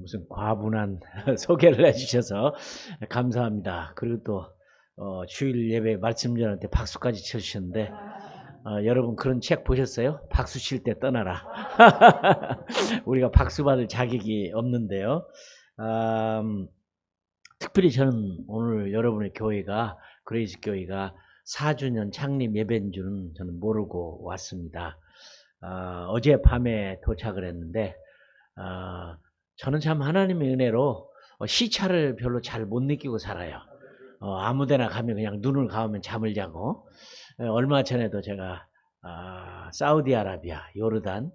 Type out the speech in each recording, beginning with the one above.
무슨 과분한 소개를 해주셔서 감사합니다. 그리고 또 주일 예배 말씀 전할 때 박수까지 쳐주셨는데 여러분 그런 책 보셨어요? 박수 칠 때 떠나라. 우리가 박수 받을 자격이 없는데요. 특별히 저는 오늘 여러분의 교회가 그레이스 교회가 4주년 창립 예배인 줄은 저는 모르고 왔습니다. 어젯밤에 도착을 했는데 저는 참 하나님의 은혜로 시차를 별로 잘 못 느끼고 살아요. 아무데나 가면 그냥 눈을 감으면 잠을 자고 얼마 전에도 제가 사우디아라비아, 요르단,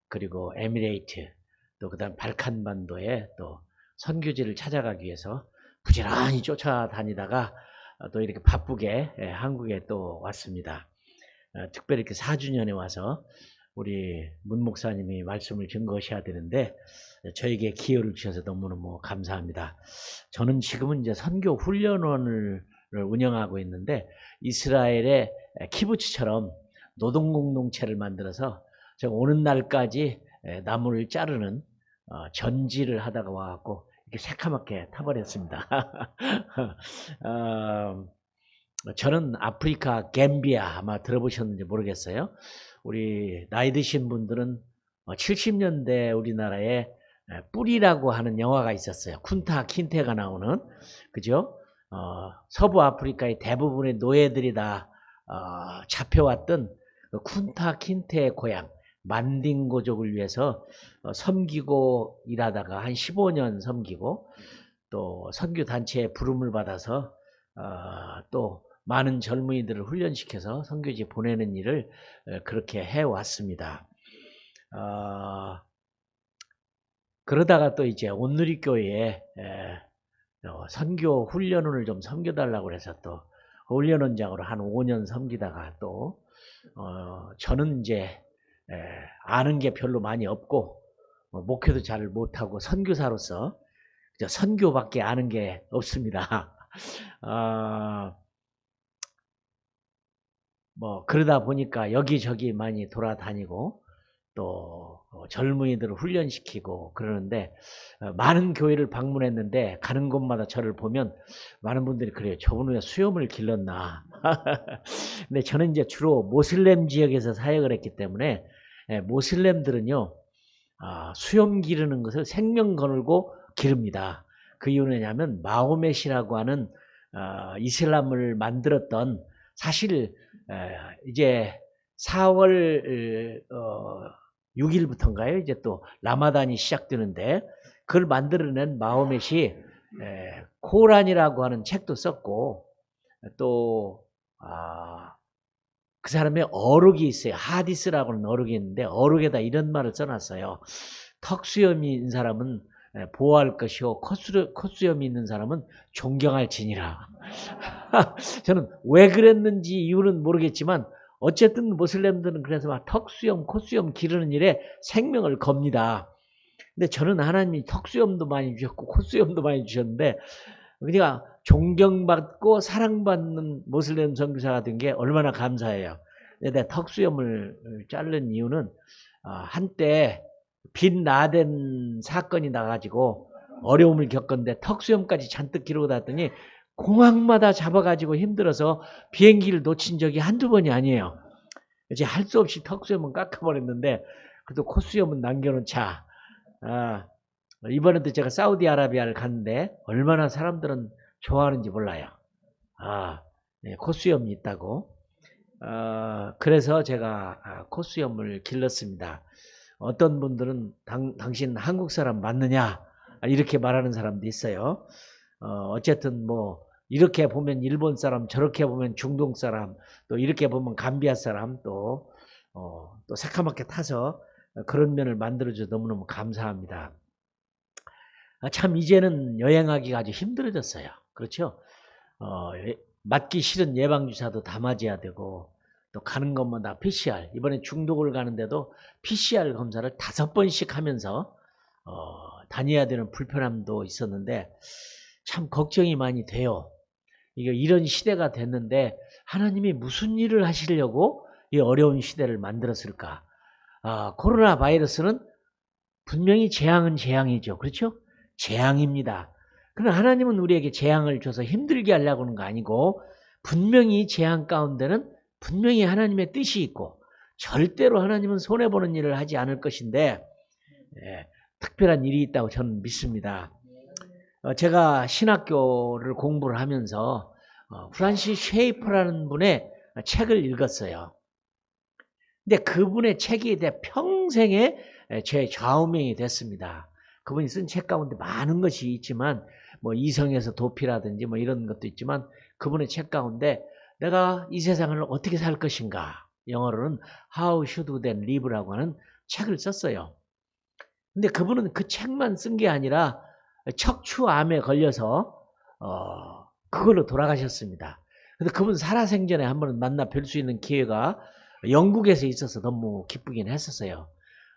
그리고 에미레이트, 또 그다음 발칸반도에 또 선교지를 찾아가기 위해서 부지런히 쫓아다니다가 또 이렇게 바쁘게 한국에 또 왔습니다. 특별히 이렇게 4주년에 와서 우리 문 목사님이 말씀을 증거하셔야 되는데 저에게 기회를 주셔서 너무너무 감사합니다. 저는 지금은 이제 선교 훈련원을 운영하고 있는데 이스라엘의 키부츠처럼 노동공동체를 만들어서 제가 오는 날까지 나무를 자르는 전지를 하다가 와갖고 이렇게 새카맣게 타버렸습니다. 저는 아프리카 갬비아 아마 들어보셨는지 모르겠어요. 우리 나이 드신 분들은 70년대 우리나라에 뿌리라고 하는 영화가 있었어요. 쿤타 킨테가 나오는, 그죠? 서부 아프리카의 대부분의 노예들이 다 잡혀왔던 쿤타 킨테의 고향 만딩고족을 위해서 섬기고 일하다가 한 15년 섬기고 또 선교단체의 부름을 받아서 또 많은 젊은이들을 훈련시켜서 선교지에 보내는 일을 그렇게 해왔습니다. 그러다가 또 이제 온누리교회에 선교 훈련원을 좀 섬겨달라고 해서 또 훈련원장으로 한 5년 섬기다가 또 저는 이제 아는 게 별로 많이 없고 목회도 잘 못하고 선교사로서 선교밖에 아는 게 없습니다. 뭐 그러다 보니까 여기저기 많이 돌아다니고 또 젊은이들을 훈련시키고 그러는데 많은 교회를 방문했는데 가는 곳마다 저를 보면 많은 분들이 그래요. 저분은 왜 수염을 길렀나. 근데 저는 이제 주로 모슬렘 지역에서 사역을 했기 때문에 모슬렘들은요 수염 기르는 것을 생명 걸고 기릅니다. 그 이유는 뭐냐면 마호멧이라고 하는 이슬람을 만들었던 사실 이제 4월 6일부터인가요? 이제 또 라마단이 시작되는데 그걸 만들어낸 마호멧이 코란이라고 하는 책도 썼고 또 그 사람의 어록이 있어요. 하디스라고 하는 어록이 있는데 어록에다 이런 말을 써놨어요. 턱수염이 있는 사람은 보호할 것이요 콧수염이 있는 사람은 존경할 지니라. 저는 왜 그랬는지 이유는 모르겠지만 어쨌든 모슬렘들은 그래서 막 턱수염, 콧수염 기르는 일에 생명을 겁니다. 근데 저는 하나님이 턱수염도 많이 주셨고 콧수염도 많이 주셨는데 그러니까 존경받고 사랑받는 모슬렘 선교사가 된 게 얼마나 감사해요. 근데 내가 턱수염을 자른 이유는 한때 빈 라덴 사건이 나가지고 어려움을 겪었는데 턱수염까지 잔뜩 기르고 다녔더니 공항마다 잡아가지고 힘들어서 비행기를 놓친 적이 한두 번이 아니에요. 이제 할 수 없이 턱수염은 깎아버렸는데 그래도 콧수염은 남겨놓자. 이번에도 제가 사우디아라비아를 갔는데 얼마나 사람들은 좋아하는지 몰라요. 네, 콧수염이 있다고. 그래서 제가 콧수염을 길렀습니다. 어떤 분들은 당신 한국 사람 맞느냐 이렇게 말하는 사람도 있어요. 어쨌든 뭐 이렇게 보면 일본 사람, 저렇게 보면 중동 사람, 또 이렇게 보면 감비아 사람, 또 새카맣게 타서 그런 면을 만들어줘서 너무너무 감사합니다. 참 이제는 여행하기가 아주 힘들어졌어요. 그렇죠? 맞기 싫은 예방주사도 다 맞아야 되고 또 가는 것마다 PCR, 이번에 중독을 가는데도 PCR 검사를 5번씩 하면서 다녀야 되는 불편함도 있었는데 참 걱정이 많이 돼요. 이런 시대가 됐는데 하나님이 무슨 일을 하시려고 이 어려운 시대를 만들었을까? 코로나 바이러스는 분명히 재앙은 재앙이죠. 그렇죠? 재앙입니다. 그러나 하나님은 우리에게 재앙을 줘서 힘들게 하려고 하는 거 아니고 분명히 재앙 가운데는 분명히 하나님의 뜻이 있고 절대로 하나님은 손해보는 일을 하지 않을 것인데 특별한 일이 있다고 저는 믿습니다. 제가 신학교를 공부를 하면서 프란시스 쉐이퍼라는 분의 책을 읽었어요. 근데 그분의 책이 평생에 제 좌우명이 됐습니다. 그분이 쓴 책 가운데 많은 것이 있지만 뭐 이성에서 도피라든지 뭐 이런 것도 있지만 그분의 책 가운데 내가 이 세상을 어떻게 살 것인가, 영어로는 How Should Then Live라고 하는 책을 썼어요. 근데 그분은 그 책만 쓴 게 아니라 척추암에 걸려서 그걸로 돌아가셨습니다. 근데 그분 살아생전에 한번 만나 뵐 수 있는 기회가 영국에서 있어서 너무 기쁘긴 했었어요.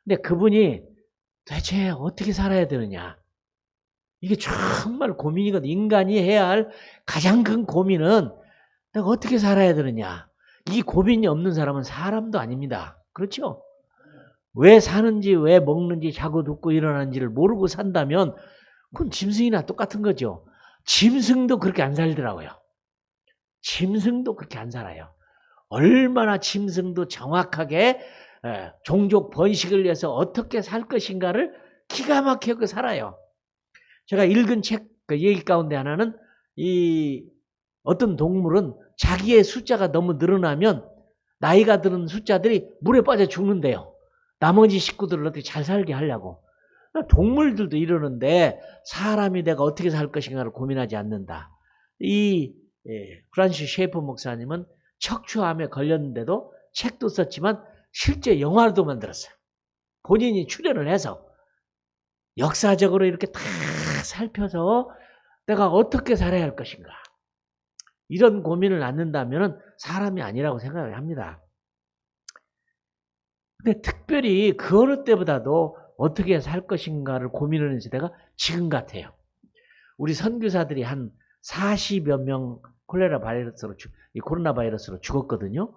근데 그분이 대체 어떻게 살아야 되느냐, 이게 정말 고민이거든. 인간이 해야 할 가장 큰 고민은 내가 어떻게 살아야 되느냐. 이 고민이 없는 사람은 사람도 아닙니다. 그렇죠? 왜 사는지, 왜 먹는지, 자고 눕고 일어나는지를 모르고 산다면 그건 짐승이나 똑같은 거죠. 짐승도 그렇게 안 살더라고요. 짐승도 그렇게 안 살아요. 얼마나 짐승도 정확하게 종족 번식을 위해서 어떻게 살 것인가를 기가 막히게 살아요. 제가 읽은 책 얘기 가운데 하나는 어떤 동물은 자기의 숫자가 너무 늘어나면 나이가 드는 숫자들이 물에 빠져 죽는데요. 나머지 식구들을 어떻게 잘 살게 하려고. 동물들도 이러는데 사람이 내가 어떻게 살 것인가를 고민하지 않는다. 프란시스 쉐이퍼 목사님은 척추암에 걸렸는데도 책도 썼지만 실제 영화도 만들었어요. 본인이 출연을 해서 역사적으로 이렇게 다 살펴서 내가 어떻게 살아야 할 것인가, 이런 고민을 않는다면 사람이 아니라고 생각을 합니다. 근데 특별히 그 어느 때보다도 어떻게 살 것인가를 고민하는 시대가 지금 같아요. 우리 선교사들이 한 40여 명 코로나 바이러스로 죽었거든요.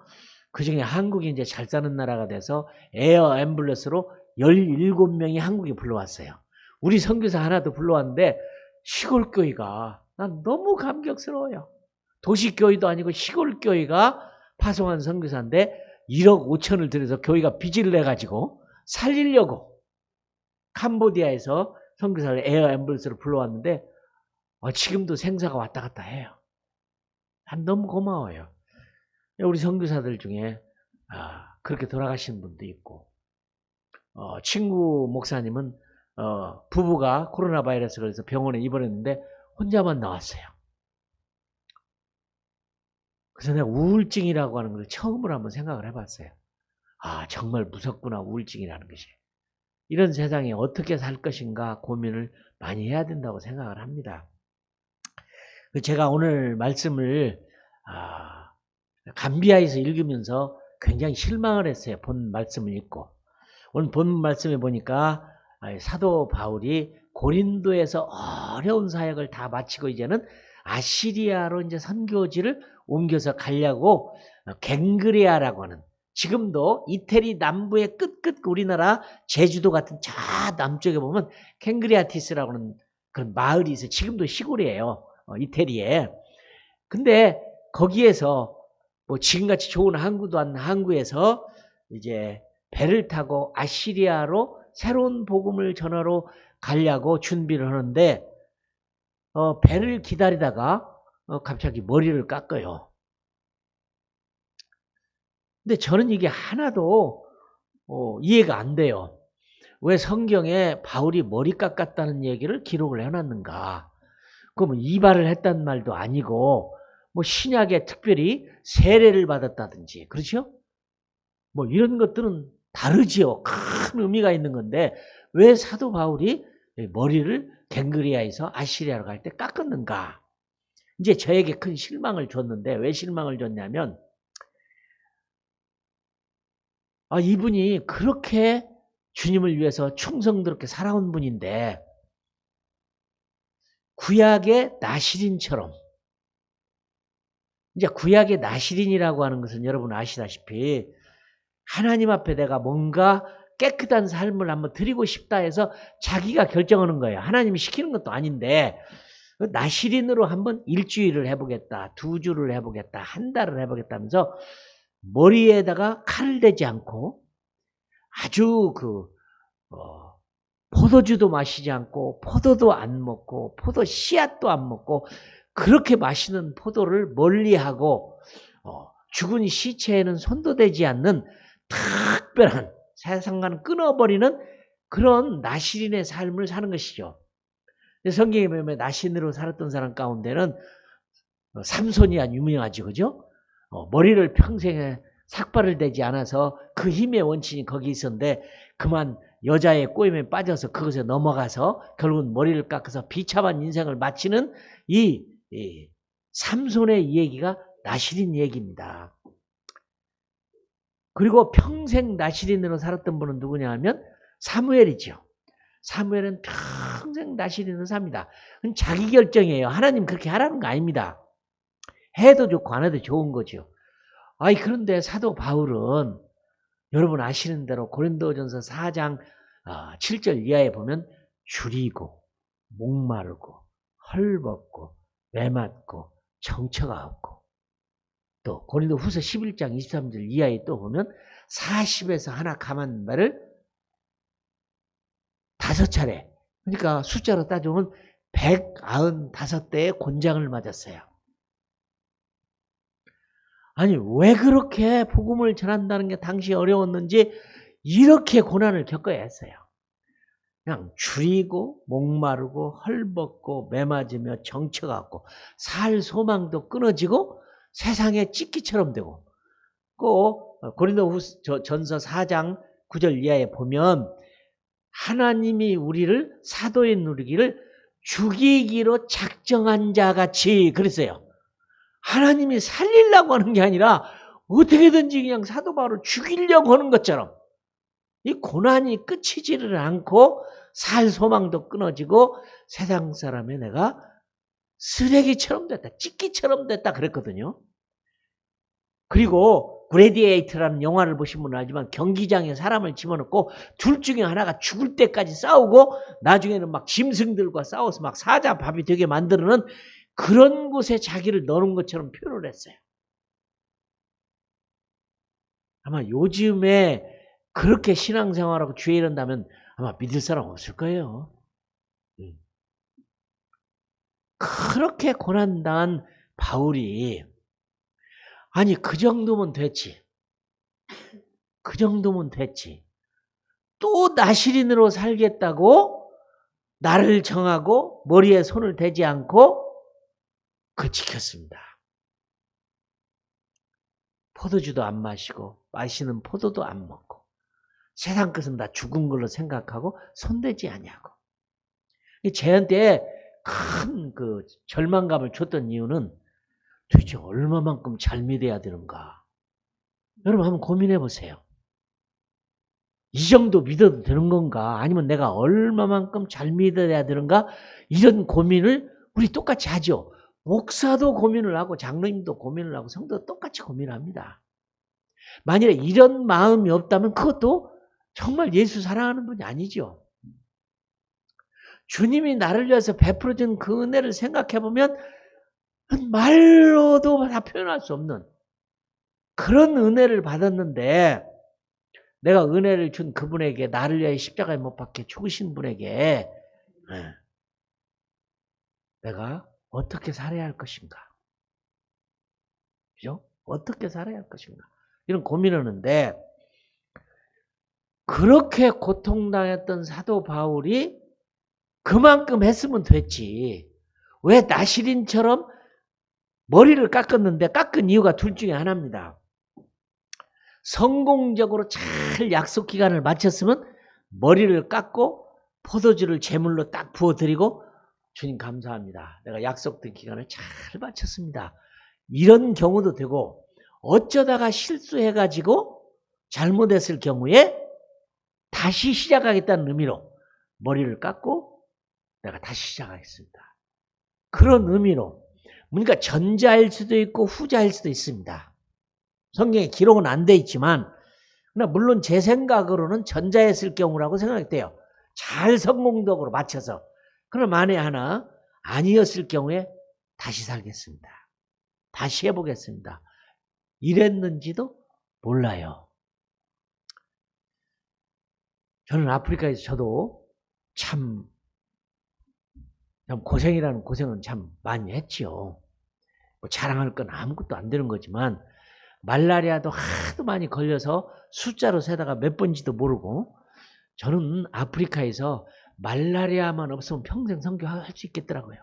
그 중에 한국이 이제 잘 사는 나라가 돼서 에어 앰뷸런스로 17명이 한국에 불러왔어요. 우리 선교사 하나도 불러왔는데 시골 교회가 난 너무 감격스러워요. 도시교회도 아니고 시골 교회가 파송한 선교사인데 1억 5천을 들여서 교회가 빚을 내가지고 살리려고 캄보디아에서 선교사를 에어 앰뷸런스로 불러왔는데 지금도 생사가 왔다 갔다 해요. 난 너무 고마워요. 우리 선교사들 중에 그렇게 돌아가신 분도 있고, 친구 목사님은 부부가 코로나 바이러스가 그래서 병원에 입원했는데 혼자만 나왔어요. 그래서 내가 우울증이라고 하는 걸 처음으로 한번 생각을 해봤어요. 정말 무섭구나, 우울증이라는 것이. 이런 세상에 어떻게 살 것인가 고민을 많이 해야 된다고 생각을 합니다. 제가 오늘 말씀을 감비아에서 읽으면서 굉장히 실망을 했어요. 본 말씀을 읽고. 오늘 본 말씀에 보니까 사도 바울이 고린도에서 어려운 사역을 다 마치고 이제는 아시리아로 이제 선교지를 옮겨서 가려고 갱그레아라고 하는, 지금도 이태리 남부의 끝 우리나라 제주도 같은 저 남쪽에 보면 갱그레아티스라고 하는 그런 마을이 있어요. 지금도 시골이에요. 이태리에. 근데 거기에서 뭐 지금같이 좋은 항구도 안 항구에서 이제 배를 타고 아시리아로 새로운 복음을 전하러 가려고 준비를 하는데 배를 기다리다가 갑자기 머리를 깎아요. 근데 저는 이게 하나도 이해가 안 돼요. 왜 성경에 바울이 머리 깎았다는 얘기를 기록을 해놨는가? 그러면 이발을 했단 말도 아니고 뭐 신약에 특별히 세례를 받았다든지, 그렇죠? 뭐 이런 것들은 다르지요. 큰 의미가 있는 건데 왜 사도 바울이 머리를 갱그리아에서 아시리아로 갈 때 깎았는가? 이제 저에게 큰 실망을 줬는데, 왜 실망을 줬냐면 이분이 그렇게 주님을 위해서 충성스럽게 살아온 분인데 구약의 나시린처럼, 이제 구약의 나시린이라고 하는 것은 여러분 아시다시피 하나님 앞에 내가 뭔가 깨끗한 삶을 한번 드리고 싶다 해서 자기가 결정하는 거예요. 하나님이 시키는 것도 아닌데 나시린으로 한번 일주일을 해보겠다, 2주를 해보겠다, 한 달을 해보겠다 하면서 머리에다가 칼을 대지 않고 아주 포도주도 마시지 않고 포도도 안 먹고 포도 씨앗도 안 먹고 그렇게 마시는 포도를 멀리하고 죽은 시체에는 손도 대지 않는 특별한 세상과는 끊어버리는 그런 나시린의 삶을 사는 것이죠. 성경에 보면 나시린으로 살았던 사람 가운데는 삼손이 아주 유명하죠. 그죠? 머리를 평생에 삭발을 대지 않아서 그 힘의 원천이 거기 있었는데 그만 여자의 꼬임에 빠져서 그것에 넘어가서 결국은 머리를 깎아서 비참한 인생을 마치는 이 삼손의 얘기가 나시린 얘기입니다. 그리고 평생 나시린으로 살았던 분은 누구냐 하면 사무엘이죠. 사무엘은 평생 나시린으로 삽니다. 그건 자기 결정이에요. 하나님 그렇게 하라는 거 아닙니다. 해도 좋고 안 해도 좋은 거죠. 그런데 사도 바울은 여러분 아시는 대로 고린도전서 4장 7절 이하에 보면 줄이고 목마르고 헐벗고 메맞고 정처가 없고 또 고린도후서 11장 23절 이하에 또 보면 40에서 하나 감한 말을 5차례 그러니까 숫자로 따져보면 195대의 곤장을 맞았어요. 아니 왜 그렇게 복음을 전한다는 게 당시 어려웠는지 이렇게 고난을 겪어야 했어요. 그냥 줄이고 목마르고 헐벗고 매맞으며 정처가 없고 살 소망도 끊어지고 세상에 찢기처럼 되고 꼭 고린도전서 4장 9절 이하에 보면 하나님이 우리를 사도에 누리기를 죽이기로 작정한 자같이 그랬어요. 하나님이 살리려고 하는 게 아니라 어떻게든지 그냥 사도 바울을 죽이려고 하는 것처럼 이 고난이 끝이지를 않고 살 소망도 끊어지고 세상 사람의 내가 쓰레기처럼 됐다, 찢기처럼 됐다 그랬거든요. 그리고 그레디에이터라는 영화를 보신 분은 알지만 경기장에 사람을 집어넣고 둘 중에 하나가 죽을 때까지 싸우고 나중에는 막 짐승들과 싸워서 막 사자밥이 되게 만드는 그런 곳에 자기를 넣는 것처럼 표현을 했어요. 아마 요즘에 그렇게 신앙생활하고 주에 이런다면 아마 믿을 사람 없을 거예요. 그렇게 고난당한 바울이 아니 그 정도면 됐지. 그 정도면 됐지. 또 나시린으로 살겠다고 나를 정하고 머리에 손을 대지 않고 지켰습니다. 포도주도 안 마시고 마시는 포도도 안 먹고 세상 것은 다 죽은 걸로 생각하고 손대지 아니하고 쟤한테 큰 절망감을 줬던 이유는 도대체 얼마만큼 잘 믿어야 되는가? 여러분 한번 고민해 보세요. 이 정도 믿어도 되는 건가? 아니면 내가 얼마만큼 잘 믿어야 되는가? 이런 고민을 우리 똑같이 하죠. 목사도 고민을 하고 장로님도 고민을 하고 성도도 똑같이 고민합니다. 만일에 이런 마음이 없다면 그것도 정말 예수 사랑하는 분이 아니죠. 주님이 나를 위해서 베풀어준 그 은혜를 생각해보면 말로도 다 표현할 수 없는 그런 은혜를 받았는데 내가 은혜를 준 그분에게 나를 위해 십자가에 못 박혀 죽으신 분에게 내가 어떻게 살아야 할 것인가? 그죠? 어떻게 살아야 할 것인가? 이런 고민을 하는데 그렇게 고통당했던 사도 바울이 그만큼 했으면 됐지. 왜 나시린처럼 머리를 깎았는데 깎은 이유가 둘 중에 하나입니다. 성공적으로 잘 약속 기간을 마쳤으면 머리를 깎고 포도주를 제물로 딱 부어드리고 주님 감사합니다. 내가 약속된 기간을 잘 마쳤습니다. 이런 경우도 되고 어쩌다가 실수해가지고 잘못했을 경우에 다시 시작하겠다는 의미로 머리를 깎고 내가 다시 시작하겠습니다. 그런 의미로 그러니까 전자일 수도 있고 후자일 수도 있습니다. 성경에 기록은 안 돼 있지만 그러나 물론 제 생각으로는 전자였을 경우라고 생각돼요. 잘 성공적으로 맞춰서. 그럼 만에 하나 아니었을 경우에 다시 살겠습니다. 다시 해보겠습니다. 이랬는지도 몰라요. 저는 아프리카에서 저도 참 고생이라는 고생은 참 많이 했지요. 뭐 자랑할 건 아무것도 안 되는 거지만 말라리아도 하도 많이 걸려서 숫자로 세다가 몇 번인지도 모르고 저는 아프리카에서 말라리아만 없으면 평생 선교할 수 있겠더라고요.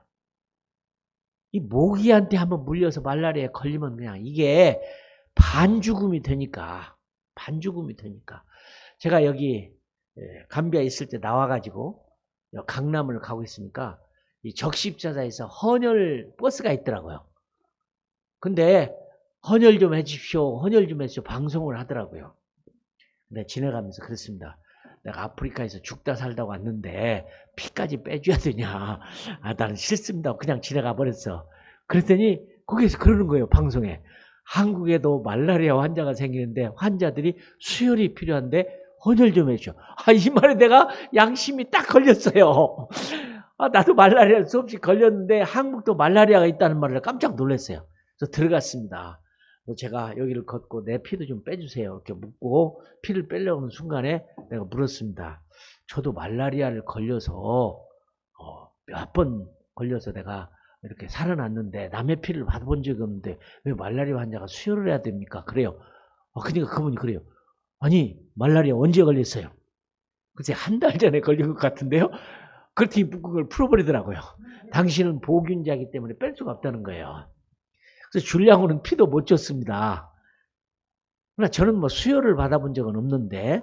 이 모기한테 한번 물려서 말라리아에 걸리면 그냥 이게 반죽음이 되니까 제가 여기 감비아에 있을 때 나와가지고 강남을 가고 있으니까 이 적십자사에서 헌혈 버스가 있더라고요. 근데 헌혈 좀 해주십시오. 헌혈 좀 해주십시오. 방송을 하더라고요. 근데 지나가면서 그랬습니다. 내가 아프리카에서 죽다 살다 왔는데 피까지 빼줘야 되냐. 아, 나는 싫습니다. 그냥 지나가 버렸어. 그랬더니 거기서 그러는 거예요. 방송에. 한국에도 말라리아 환자가 생기는데 환자들이 수혈이 필요한데 헌혈 좀 해줘. 아, 이 말에 내가 양심이 딱 걸렸어요. 아, 나도 말라리아 수없이 걸렸는데 한국도 말라리아가 있다는 말을 깜짝 놀랐어요. 그래서 들어갔습니다. 제가 여기를 걷고 내 피도 좀 빼주세요. 이렇게 묻고 피를 빼려는 순간에 내가 물었습니다. 저도 말라리아를 걸려서 몇 번 걸려서 내가 이렇게 살아났는데 남의 피를 받아본 적이 없는데 왜 말라리아 환자가 수혈을 해야 됩니까? 그래요. 그러니까 그분이 그래요. 아니 말라리아 언제 걸렸어요? 글쎄 한 달 전에 걸린 것 같은데요. 그렇더니 묶은 풀어버리더라고요. 당신은 보균자이기 때문에 뺄 수가 없다는 거예요. 그래서 줄량으로는 피도 못 줬습니다. 그러나 저는 뭐 수혈을 받아본 적은 없는데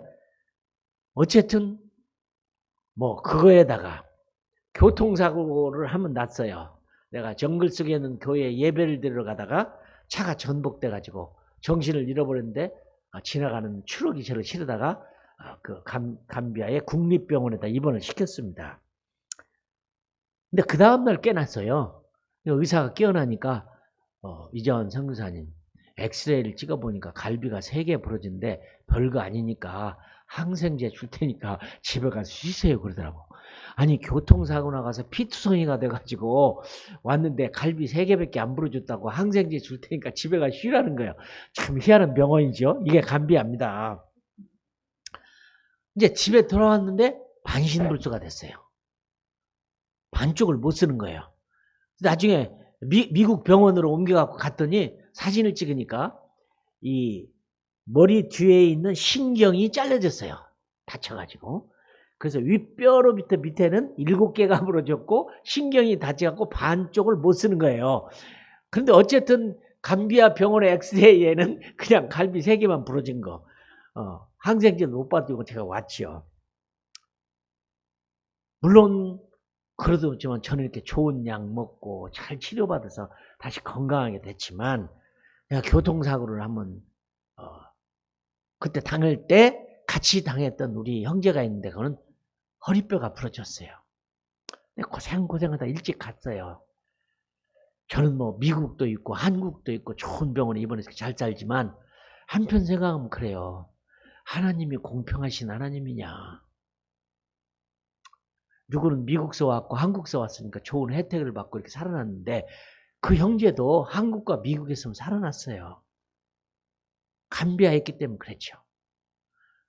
어쨌든 뭐 그거에다가 교통사고를 한번 났어요. 내가 정글 속에 있는 교회에 예배를 드리러 가다가 차가 전복돼 가지고 정신을 잃어버렸는데 지나가는 추락이 저를 치르다가 그 감비아의 국립병원에다 입원을 시켰습니다. 근데 그 다음날 깨났어요. 의사가 깨어나니까 이재원 선교사님 엑스레이를 찍어보니까 갈비가 3개 부러진데 별거 아니니까 항생제 줄 테니까 집에 가서 쉬세요 그러더라고. 아니 교통사고 나가서 피투성이가 돼가지고 왔는데 갈비 3개밖에 안 부러졌다고 항생제 줄 테니까 집에 가서 쉬라는 거예요. 참 희한한 병원이죠. 이게 감비아입니다. 이제 집에 돌아왔는데 반신불수가 됐어요. 반쪽을 못 쓰는 거예요. 나중에 미국 병원으로 옮겨갖고 갔더니 사진을 찍으니까 이 머리 뒤에 있는 신경이 잘라졌어요. 다쳐가지고. 그래서 윗뼈로부터 밑에는 7개가 부러졌고 신경이 다쳐갖고 반쪽을 못 쓰는 거예요. 그런데 어쨌든 감비아 병원의 엑스레이에는 그냥 갈비 3개만 부러진 거. 항생제를 못 받고 제가 왔지요. 물론 그래도지만 저는 이렇게 좋은 약 먹고 잘 치료받아서 다시 건강하게 됐지만 내가 교통사고를 한번 그때 당할 때 같이 당했던 우리 형제가 있는데 그거는 허리뼈가 부러졌어요. 고생하다 일찍 갔어요. 저는 뭐 미국도 있고 한국도 있고 좋은 병원에 입원해서 잘 살지만 한편 생각하면 그래요. 하나님이 공평하신 하나님이냐. 누구는 미국서 왔고 한국서 왔으니까 좋은 혜택을 받고 이렇게 살아났는데 그 형제도 한국과 미국에서 살아났어요. 감비아에 있기 때문에 그랬죠.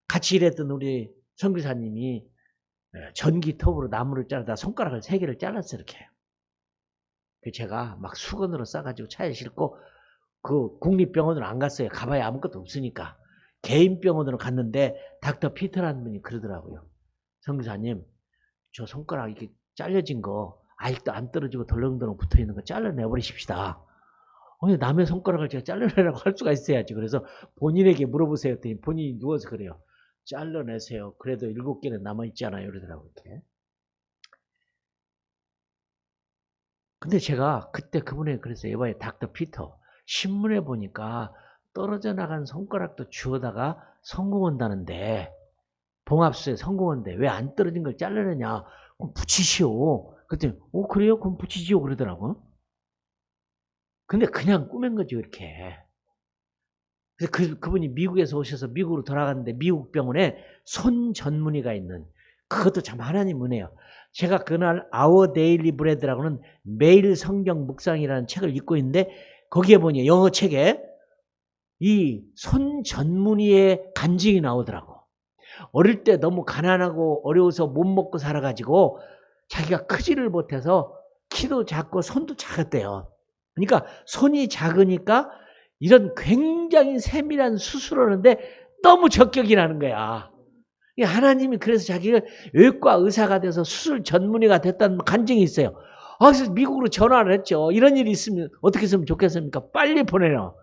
같이 일했던 우리 선교사님이 전기톱으로 나무를 자르다 손가락을 3개를 잘랐어요. 이렇게. 제가 막 수건으로 싸가지고 차에 싣고 그 국립병원으로 안 갔어요. 가봐야 아무것도 없으니까. 개인 병원으로 갔는데 닥터 피터라는 분이 그러더라고요. 선교사님 저 손가락 이렇게 잘려진 거 아직도 안 떨어지고 덜렁덜렁 붙어있는 거 잘라내버리십시다. 남의 손가락을 제가 잘라내라고 할 수가 있어야지. 그래서 본인에게 물어보세요 했더니 본인이 누워서 그래요. 잘라내세요. 그래도 7개는 남아있잖아요. 이러더라고요. 이렇게. 근데 제가 그때 그분에게 그랬어요. 이봐요 닥터 피터. 신문에 보니까 떨어져 나간 손가락도 주워다가 성공한다는데 봉합수에 성공한데 왜 안 떨어진 걸 잘라내냐. 그럼 붙이시오. 그랬더니 그래요? 그럼 붙이시오 그러더라고. 근데 그냥 꾸맨 거죠 이렇게. 그래서 그분이 미국에서 오셔서 미국으로 돌아갔는데 미국 병원에 손 전문의가 있는, 그것도 참 하나님 은혜요. 제가 그날 Our Daily Bread라고는 매일 성경 묵상이라는 책을 읽고 있는데 거기에 보니 영어 책에 이 손 전문의의 간증이 나오더라고. 어릴 때 너무 가난하고 어려워서 못 먹고 살아가지고 자기가 크지를 못해서 키도 작고 손도 작았대요. 그러니까 손이 작으니까 이런 굉장히 세밀한 수술을 하는데 너무 적격이 나는 거야. 하나님이 그래서 자기가 외과 의사가 돼서 수술 전문의가 됐다는 간증이 있어요. 그래서 미국으로 전화를 했죠. 이런 일이 있으면 어떻게 했으면 좋겠습니까? 빨리 보내라.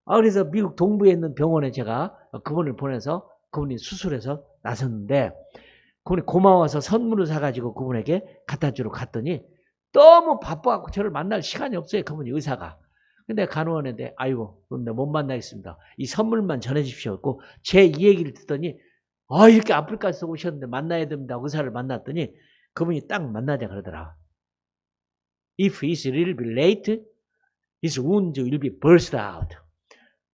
그래서 미국 동부에 있는 병원에 제가 그분을 보내서 그분이 수술해서 나섰는데, 그분이 고마워서 선물을 사가지고 그분에게 갖다 주러 갔더니 너무 바빠갖고 저를 만날 시간이 없어요. 그분이 의사가. 근데 간호원인데 아이고 근데 못 만나겠습니다. 이 선물만 전해주십시오. 제 이 얘기를 듣더니 이렇게 아프리카에서 오셨는데 만나야 됩니다. 의사를 만났더니 그분이 딱 만나자 그러더라. If it's really late, his wound will be burst out.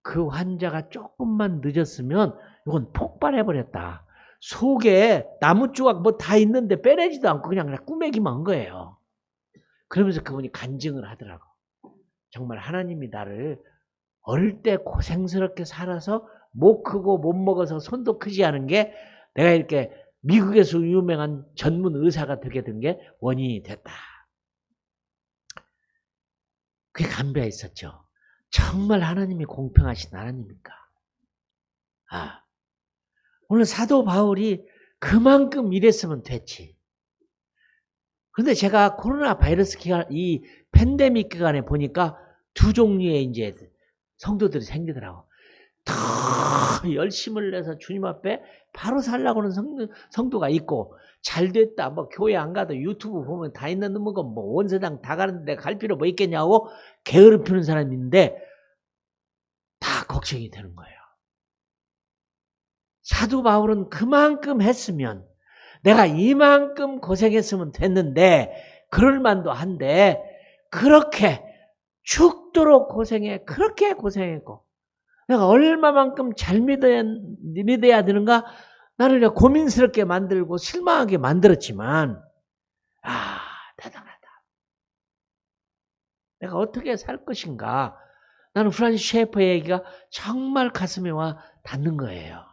그 환자가 조금만 늦었으면 이건 폭발해버렸다. 속에 나무 조각 뭐 다 있는데 빼내지도 않고 그냥 꾸매기만 한 거예요. 그러면서 그분이 간증을 하더라고. 정말 하나님이 나를 어릴 때 고생스럽게 살아서 못 크고 못 먹어서 손도 크지 않은 게 내가 이렇게 미국에서 유명한 전문 의사가 되게 된 게 원인이 됐다. 그게 감사했었죠. 정말 하나님이 공평하신 하나님입니까? 오늘 사도 바울이 그만큼 일했으면 됐지. 그런데 제가 코로나 바이러스 기간, 이 팬데믹 기간에 보니까 두 종류의 이제 성도들이 생기더라고. 더 열심을 내서 주님 앞에 바로 살라고 하는 성도가 있고, 잘 됐다, 뭐 교회 안 가도 유튜브 보면 다 있는 거, 뭐 원세당 다 가는데 갈 필요 뭐 있겠냐고 게으름 피우는 사람이 있는데 다 걱정이 되는 거예요. 사도 바울은 그만큼 했으면, 내가 이만큼 고생했으면 됐는데 그럴만도 한데 그렇게 죽도록 고생해, 그렇게 고생했고 내가 얼마만큼 잘 믿어야 되는가 나를 고민스럽게 만들고 실망하게 만들었지만 대단하다. 내가 어떻게 살 것인가. 나는 프란시스 셰퍼의 얘기가 정말 가슴에 와 닿는 거예요.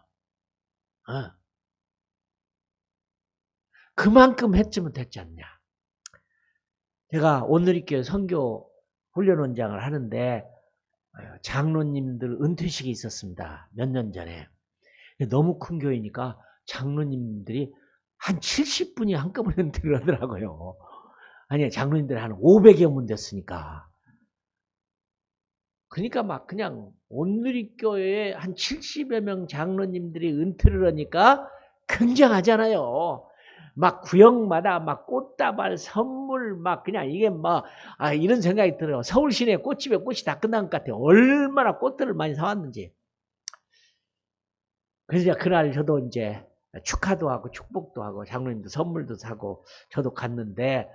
그만큼 했으면 됐지 않냐. 제가 오늘리교회 선교 훈련원장을 하는데 장로님들 은퇴식이 있었습니다. 몇 년 전에. 너무 큰 교회니까 장로님들이 한 70분이 한꺼번에 은퇴를 하더라고요. 아니, 장로님들 한 500여 분 됐으니까. 그러니까 막 그냥 온누리교회에 한 70여 명 장로님들이 은퇴를 하니까 굉장하잖아요. 막 구역마다 막 꽃다발 선물 막 그냥 이게 막 이런 생각이 들어요. 서울 시내 꽃집에 꽃이 다 끝난 것 같아요. 얼마나 꽃들을 많이 사왔는지. 그래서 그날 저도 이제 축하도 하고 축복도 하고 장로님도 선물도 사고 저도 갔는데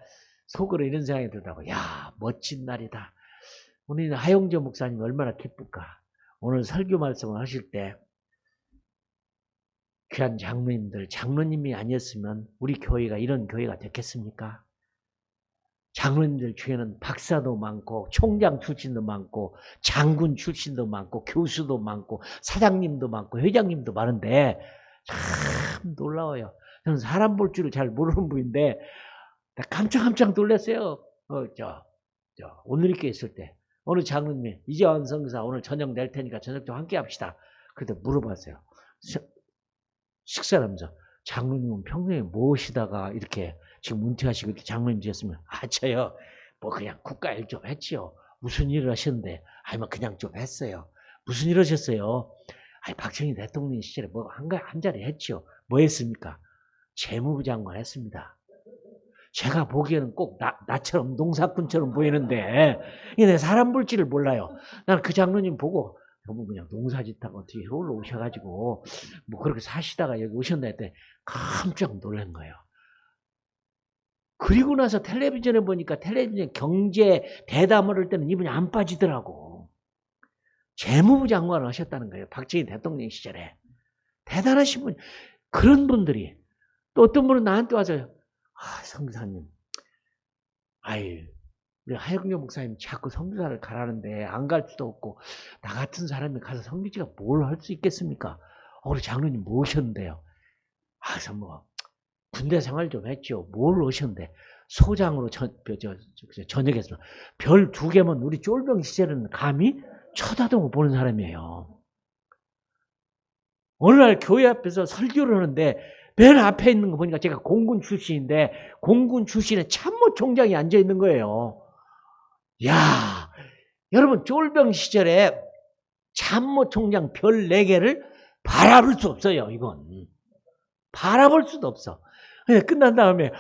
속으로 이런 생각이 들더라고. 야, 멋진 날이다. 오늘 하용조 목사님 얼마나 기쁠까. 오늘 설교 말씀을 하실 때 귀한 장로님들, 장로님이 아니었으면 우리 교회가 이런 교회가 됐겠습니까? 장로님들 중에는 박사도 많고 총장 출신도 많고 장군 출신도 많고 교수도 많고 사장님도 많고 회장님도 많은데 참 놀라워요. 저는 사람 볼 줄을 잘 모르는 분인데 나 깜짝 놀랐어요. 오늘리교회 있을 때 어느 장로님이 이재원 선교사 오늘 저녁 낼 테니까 저녁 좀 함께 합시다. 그때 물어봤어요. 식사하면서 장로님은 평소에 무엇이다가 이렇게 지금 은퇴하시고 이렇게 장로님 되셨으면 저요 뭐 그냥 국가 일 좀 했지요. 무슨 일을 하셨는데 뭐 그냥 좀 했어요. 무슨 일 하셨어요? 박정희 대통령 시절에 뭐 한 자리 했지요. 뭐 했습니까? 재무부 장관 했습니다. 제가 보기에는 꼭 나처럼 농사꾼처럼 보이는데 내 사람 볼 줄을 몰라요. 나는 그 장로님 보고 그냥 농사짓다가 어떻게 서울로 오셔가지고 뭐 그렇게 사시다가 여기 오셨나 했더니 깜짝 놀란 거예요. 그리고 나서 텔레비전에 보니까 텔레비전 경제 대담을 할 때는 이분이 안 빠지더라고. 재무부 장관을 하셨다는 거예요. 박정희 대통령 시절에. 대단하신 분. 그런 분들이. 또 어떤 분은 나한테 와서 성사님, 우리 하영조 목사님 자꾸 성교사를 가라는데 안 갈 수도 없고 나 같은 사람이 가서 성교지가 뭘 할 수 있겠습니까? 우리 장로님 뭐 오셨는데요? 그래서 뭐 군대 생활 좀 했죠. 뭘 오셨는데 소장으로 전역했습니다. 별 2개면 우리 쫄병 시절에는 감히 쳐다도 못 보는 사람이에요. 어느 날 교회 앞에서 설교를 하는데 맨 앞에 있는 거 보니까 제가 공군 출신인데 공군 출신에 참모총장이 앉아있는 거예요. 야, 여러분 쫄병 시절에 참모총장 별 4개를 바라볼 수 없어요. 이건 바라볼 수도 없어. 근데 끝난 다음에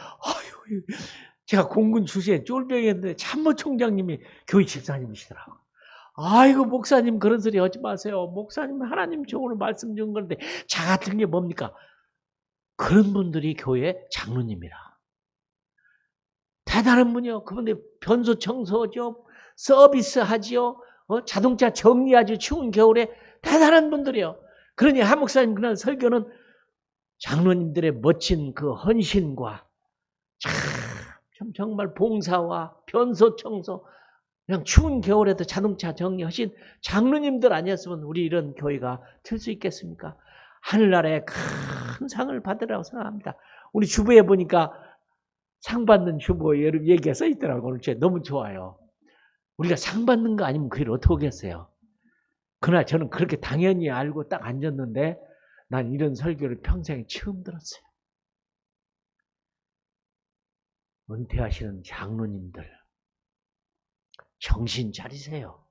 제가 공군 출신에 쫄병이었는데 참모총장님이 교회 집사님이시더라고. 아이고 목사님 그런 소리 하지 마세요. 목사님 하나님 쪽으로 말씀 준 건데 자 같은 게 뭡니까? 그런 분들이 교회 장로님이라. 대단한 분이요. 그분들 변소 청소죠. 서비스 하지요. 자동차 정리하죠. 추운 겨울에. 대단한 분들이요. 그러니 한 목사님 그날 설교는 장로님들의 멋진 그 헌신과 참 정말 봉사와 변소 청소 그냥 추운 겨울에도 자동차 정리하신 장로님들 아니었으면 우리 이런 교회가 될 수 있겠습니까? 하늘나라에 큰 상을 받으라고 생각합니다. 우리 주부에 보니까 상 받는 주부 얘기가 써 있더라고요. 오늘 너무 좋아요. 우리가 상 받는 거 아니면 그 일 어떻게 하겠어요? 그러나 저는 그렇게 당연히 알고 딱 앉았는데 난 이런 설교를 평생에 처음 들었어요. 은퇴하시는 장로님들 정신 차리세요.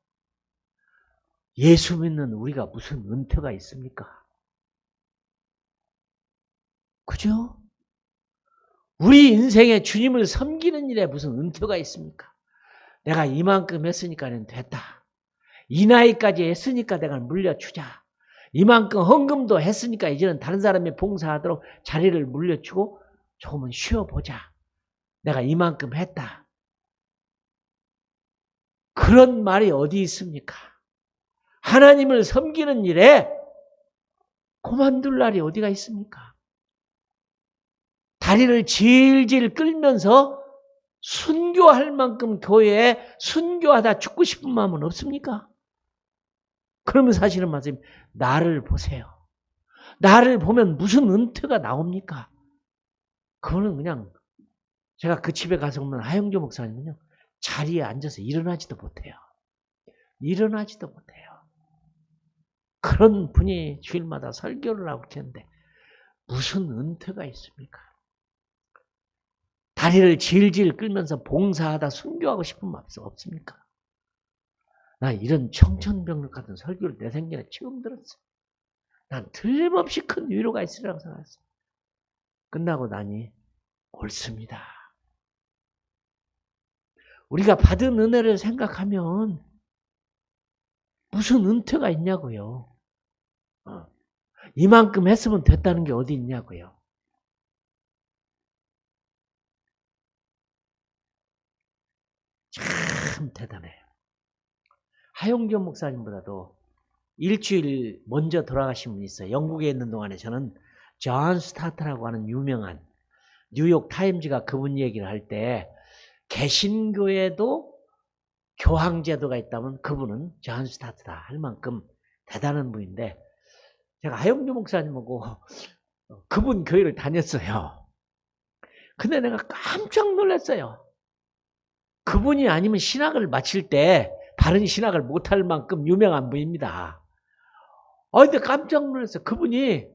예수 믿는 우리가 무슨 은퇴가 있습니까? 그죠? 우리 인생에 주님을 섬기는 일에 무슨 은퇴가 있습니까? 내가 이만큼 했으니까는 됐다. 이 나이까지 했으니까 내가 물려주자. 이만큼 헌금도 했으니까 이제는 다른 사람이 봉사하도록 자리를 물려주고 조금은 쉬어보자. 내가 이만큼 했다. 그런 말이 어디 있습니까? 하나님을 섬기는 일에 그만둘 날이 어디가 있습니까? 다리를 질질 끌면서 순교할 만큼 교회에 순교하다 죽고 싶은 마음은 없습니까? 그러면 사실은 말씀 나를 보세요. 나를 보면 무슨 은퇴가 나옵니까? 그거는 그냥 제가 그 집에 가서 보면 하영조 목사님은요. 자리에 앉아서 일어나지도 못해요. 일어나지도 못해요. 그런 분이 주일마다 설교를 하고 있는데 무슨 은퇴가 있습니까? 다리를 질질 끌면서 봉사하다 순교하고 싶은 마음 없습니까? 나 이런 청천벽력 같은 설교를 내 생전에 처음 들었어. 난 틀림없이 큰 위로가 있으리라고 생각했어. 끝나고 나니 옳습니다. 우리가 받은 은혜를 생각하면 무슨 은퇴가 있냐고요. 이만큼 했으면 됐다는 게 어디 있냐고요. 참 대단해요. 하용조 목사님보다도 일주일 먼저 돌아가신 분이 있어요. 영국에 있는 동안에 저는 존 스타트라고 하는 유명한 뉴욕 타임즈가 그분 얘기를 할 때 개신교에도 교황제도가 있다면 그분은 존 스타트다 할 만큼 대단한 분인데 제가 하용조 목사님하고 그분 교회를 다녔어요. 근데 내가 깜짝 놀랐어요. 그분이 아니면 신학을 마칠 때 바른 신학을 못할 만큼 유명한 분입니다. 근데 깜짝 놀랐어요. 그분이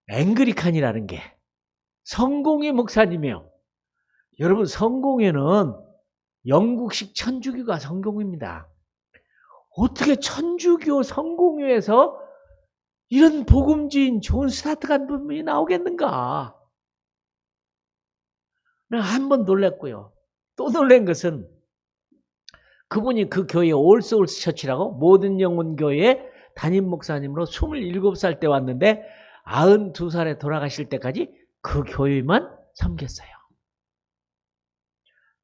앵그리칸이라는 게 성공회 목사님이에요. 여러분 성공회는 영국식 천주교가 성공회입니다. 어떻게 천주교 성공회에서 이런 복음주인 존 스타트 같은 분이 나오겠는가? 내가 한 번 놀랐고요. 또 놀란 것은 그분이 그 교회 올소울스 처치라고 모든 영혼 교회에 담임 목사님으로 27살 때 왔는데 92살에 돌아가실 때까지 그 교회만 섬겼어요.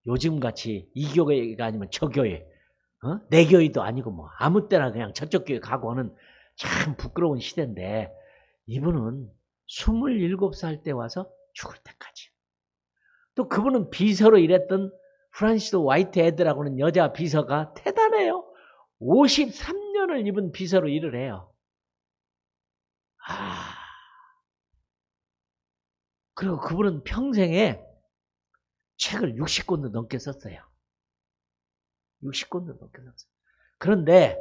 요즘같이 이 교회가 아니면 저 교회 내 교회도 아니고 뭐 아무 때나 그냥 저쪽 교회 가고 하는 참 부끄러운 시대인데 이분은 27살 때 와서 죽을 때까지. 또 그분은 비서로 일했던 프란시스 화이트 헤드라고는 여자 비서가 대단해요. 53년을 이분 비서로 일을 해요. 그리고 그분은 평생에 책을 60권도 넘게 썼어요. 60권도 넘게 썼어요. 그런데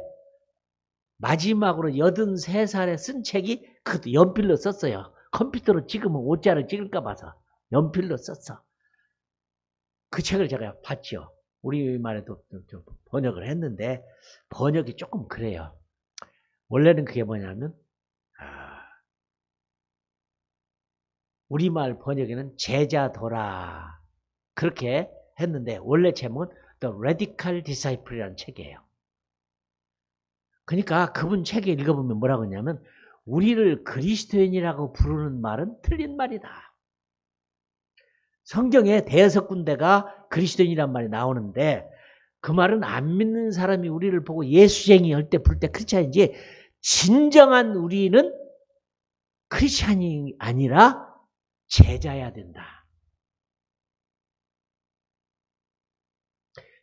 마지막으로 83살에 쓴 책이 그것도 연필로 썼어요. 컴퓨터로 찍으면 오자를 찍을까 봐서 연필로 썼어. 그 책을 제가 봤죠. 우리말에도 좀 번역을 했는데 번역이 조금 그래요. 원래는 그게 뭐냐면 우리말 번역에는 제자도라 그렇게 했는데 원래 제목은 The Radical Disciple이라는 책이에요. 그러니까 그분 책에 읽어보면 뭐라고 했냐면 우리를 그리스도인이라고 부르는 말은 틀린 말이다. 성경에 대여섯 군데가 그리스도인이란 말이 나오는데 그 말은 안 믿는 사람이 우리를 보고 예수쟁이 할 때 부를 때 크리스찬이지 진정한 우리는 크리스찬이 아니라 제자야 된다.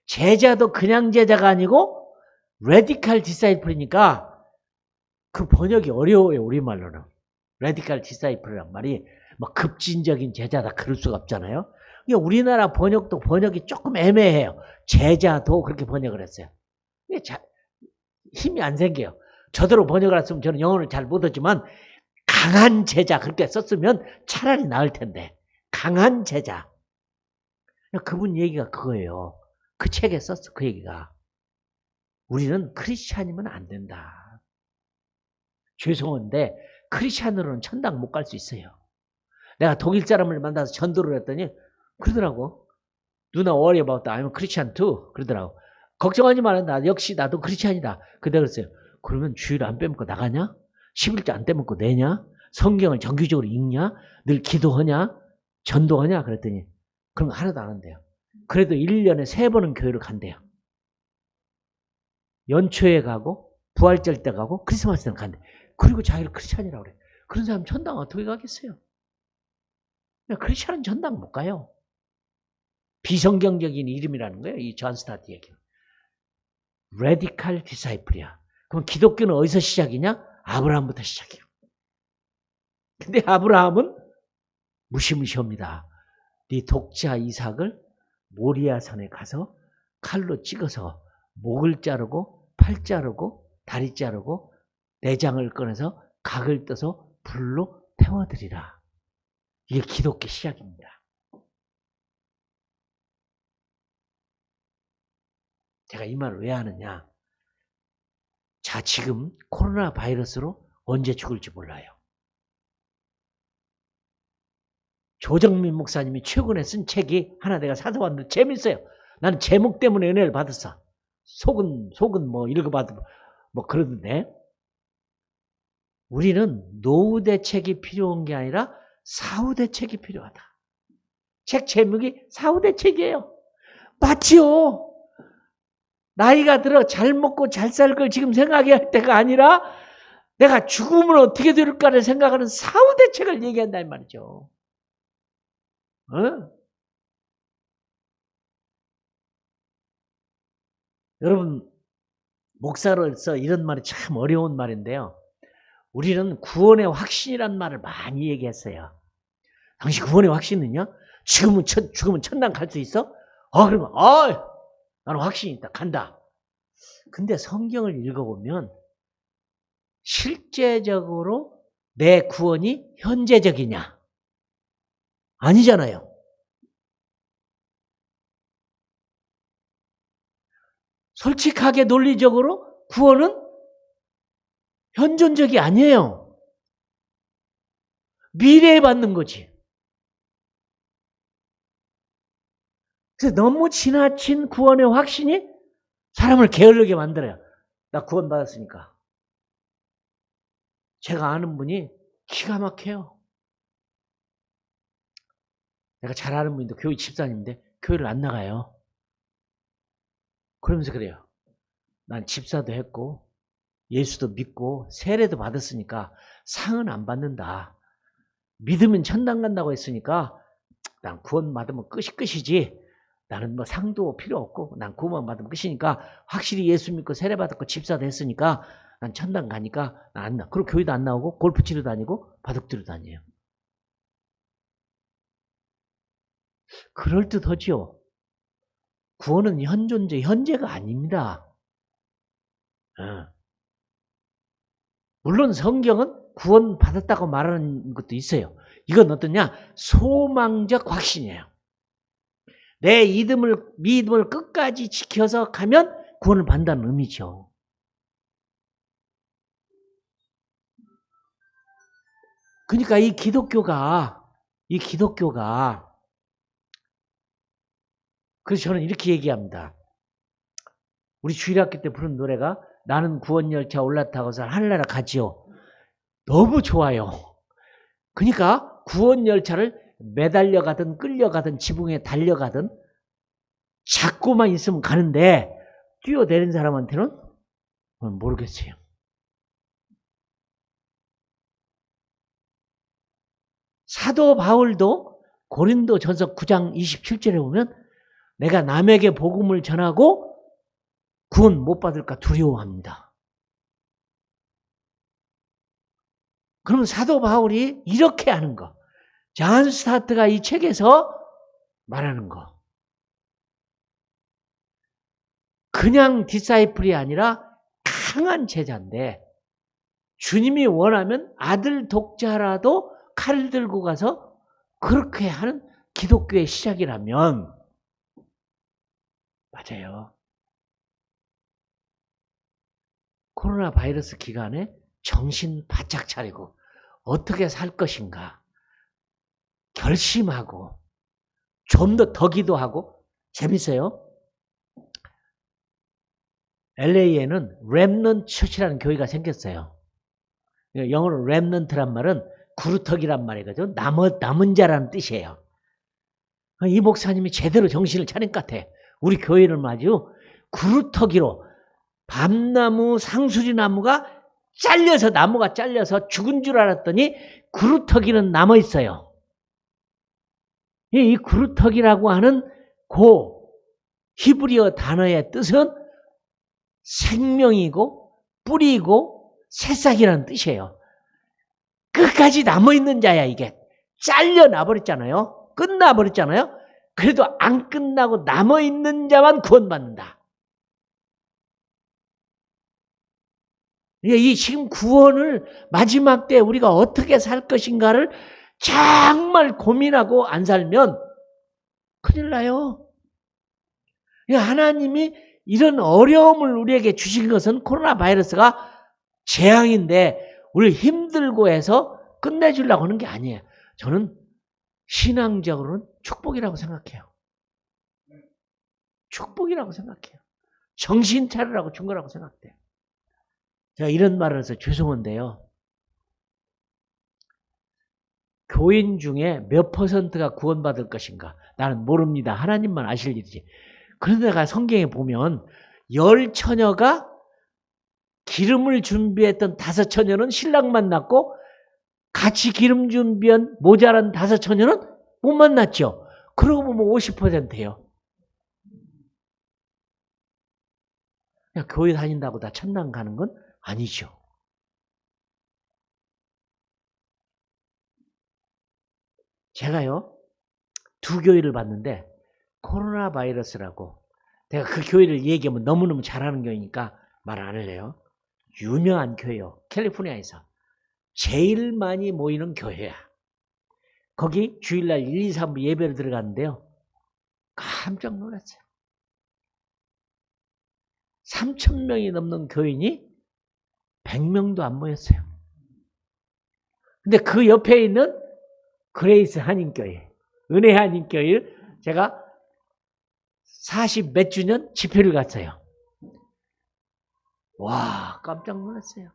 제자도 그냥 제자가 아니고 레디칼 디사이플이니까 그 번역이 어려워요. 우리말로는. 레디칼 디사이플이란 말이 막 급진적인 제자다 그럴 수가 없잖아요. 그러니까 우리나라 번역도 번역이 조금 애매해요. 제자도 그렇게 번역을 했어요. 힘이 안 생겨요. 저대로 번역을 했으면 저는 영어를 잘 못하지만 강한 제자 그렇게 썼으면 차라리 나을 텐데 강한 제자. 그분 얘기가 그거예요. 그 책에 썼어. 그 얘기가. 우리는 크리스찬이면 안 된다. 죄송한데 크리스찬으로는 천당 못 갈 수 있어요. 내가 독일 사람을 만나서 전도를 했더니 그러더라고. 누나 worry about that. I'm Christian too. 그러더라고. 걱정하지 마라. 나 역시 나도 크리스찬이다. 그랬어요. 그러면 주일 안 빼먹고 나가냐? 11조 안 빼먹고 내냐? 성경을 정기적으로 읽냐? 늘 기도하냐? 전도하냐? 그랬더니 그런 거 하나도 안 한대요. 그래도 1년에 3번은 교회를 간대요. 연초에 가고 부활절 때 가고 크리스마스 때는 간대. 그리고 자기를 크리스찬이라고 그래. 그런 사람 천당 어떻게 가겠어요? 크리스찬은 천당 못 가요. 비성경적인 이름이라는 거예요. 이 존 스타트 얘기는. 레디칼 디사이플이야. 그럼 기독교는 어디서 시작이냐? 아브라함부터 시작이에요. 근데 아브라함은 무시무시합니다. 네 독자 이삭을 모리아산에 가서 칼로 찍어서 목을 자르고 팔 자르고 다리 자르고 내장을 꺼내서 각을 떠서 불로 태워드리라. 이게 기독교 시작입니다. 제가 이 말을 왜 하느냐. 자, 지금 코로나 바이러스로 언제 죽을지 몰라요. 조정민 목사님이 최근에 쓴 책이 하나 내가 사서 왔는데 재밌어요. 나는 제목 때문에 은혜를 받았어. 속은 뭐 읽어봐도 뭐 그러던데. 우리는 노후 대책이 필요한 게 아니라 사후 대책이 필요하다. 책 제목이 사후 대책이에요. 맞지요? 나이가 들어 잘 먹고 잘 살 걸 지금 생각해야 할 때가 아니라 내가 죽으면 어떻게 될까를 생각하는 사후 대책을 얘기한단 말이죠. 여러분, 목사로서 이런 말이 참 어려운 말인데요. 우리는 구원의 확신이란 말을 많이 얘기했어요. 당신 구원의 확신은요? 죽으면 천당 갈 수 있어? 그러면 나는 확신이 있다. 간다. 근데 성경을 읽어보면 실제적으로 내 구원이 현재적이냐? 아니잖아요. 솔직하게 논리적으로 구원은 현존적이 아니에요. 미래에 받는 거지. 그래서 너무 지나친 구원의 확신이 사람을 게을르게 만들어요. 나 구원 받았으니까. 제가 아는 분이 기가 막혀요. 내가 잘 아는 분인데 교회 집사님인데 교회를 안 나가요. 그러면서 그래요. 난 집사도 했고 예수도 믿고 세례도 받았으니까 상은 안 받는다. 믿으면 천당 간다고 했으니까 난 구원 받으면 끝이지. 나는 뭐 상도 필요 없고 난 구원 받으면 끝이니까 확실히 예수 믿고 세례 받았고 집사도 했으니까 난 천당 가니까 난 안 나. 그리고 교회도 안 나오고 골프 치러 다니고 바둑 치러 다녀요. 그럴듯하지요. 구원은 현존재, 현재가 아닙니다. 물론 성경은 구원 받았다고 말하는 것도 있어요. 이건 어떠냐? 소망적 확신이에요. 내 믿음을 끝까지 지켜서 가면 구원을 받는다는 의미죠. 그러니까 이 기독교가 그래서 저는 이렇게 얘기합니다. 우리 주일학교 때 부른 노래가 나는 구원열차 올라타고서 하늘나라 가지요. 너무 좋아요. 그러니까 구원열차를 매달려가든 끌려가든 지붕에 달려가든 잡고만 있으면 가는데 뛰어내린 사람한테는 모르겠어요. 사도 바울도 고린도전서 9장 27절에 보면 내가 남에게 복음을 전하고 구원 못 받을까 두려워합니다. 그럼 사도 바울이 이렇게 하는 거. 존 스타트가 이 책에서 말하는 거. 그냥 디사이플이 아니라 강한 제자인데 주님이 원하면 아들 독자라도 칼을 들고 가서 그렇게 하는 기독교의 시작이라면 맞아요. 코로나 바이러스 기간에 정신 바짝 차리고 어떻게 살 것인가 결심하고 좀 더 기도하고 재밌어요. LA에는 렘넌트 처치라는 교회가 생겼어요. 영어로 렘넌트란 말은 구루터기란 말이거든요. 남은 자라는 뜻이에요. 이 목사님이 제대로 정신을 차린 것 같아. 우리 교회는 아주 구루터기로 밤나무, 상수리 나무가 나무가 잘려서 죽은 줄 알았더니 구루터기는 남아있어요. 이 구루터기라고 하는 히브리어 단어의 뜻은 생명이고 뿌리고 새싹이라는 뜻이에요. 끝까지 남아있는 자야 이게. 잘려나버렸잖아요. 끝나버렸잖아요. 그래도 안 끝나고 남아있는 자만 구원받는다. 이 지금 구원을 마지막 때 우리가 어떻게 살 것인가를 정말 고민하고 안 살면 큰일 나요. 하나님이 이런 어려움을 우리에게 주신 것은 코로나 바이러스가 재앙인데 우리 힘들고 해서 끝내주려고 하는 게 아니에요. 저는 신앙적으로는 축복이라고 생각해요. 축복이라고 생각해요. 정신 차리라고 준 거라고 생각돼요. 제가 이런 말을 해서 죄송한데요. 교인 중에 몇 퍼센트가 구원받을 것인가? 나는 모릅니다. 하나님만 아실 일이지. 그런데 내가 성경에 보면 10처녀가 기름을 준비했던 5처녀는 신랑 만났고 같이 기름 준비한 모자란 5처녀는 못 만났죠. 그러고 보면 50%예요. 그냥 교회 다닌다고 다 천당 가는 건 아니죠. 제가요 2교회를 봤는데 코로나 바이러스라고 내가 그 교회를 얘기하면 너무너무 잘하는 교회니까 말 안 할래요. 유명한 교회요. 캘리포니아에서 제일 많이 모이는 교회야. 거기 주일날 1, 2, 3부 예배를 들어갔는데요. 깜짝 놀랐어요. 3,000명이 넘는 교인이 100명도 안 모였어요. 근데 그 옆에 있는 그레이스 한인교회, 은혜 한인교회를 제가 40 몇 주년 집회를 갔어요. 와, 깜짝 놀랐어요.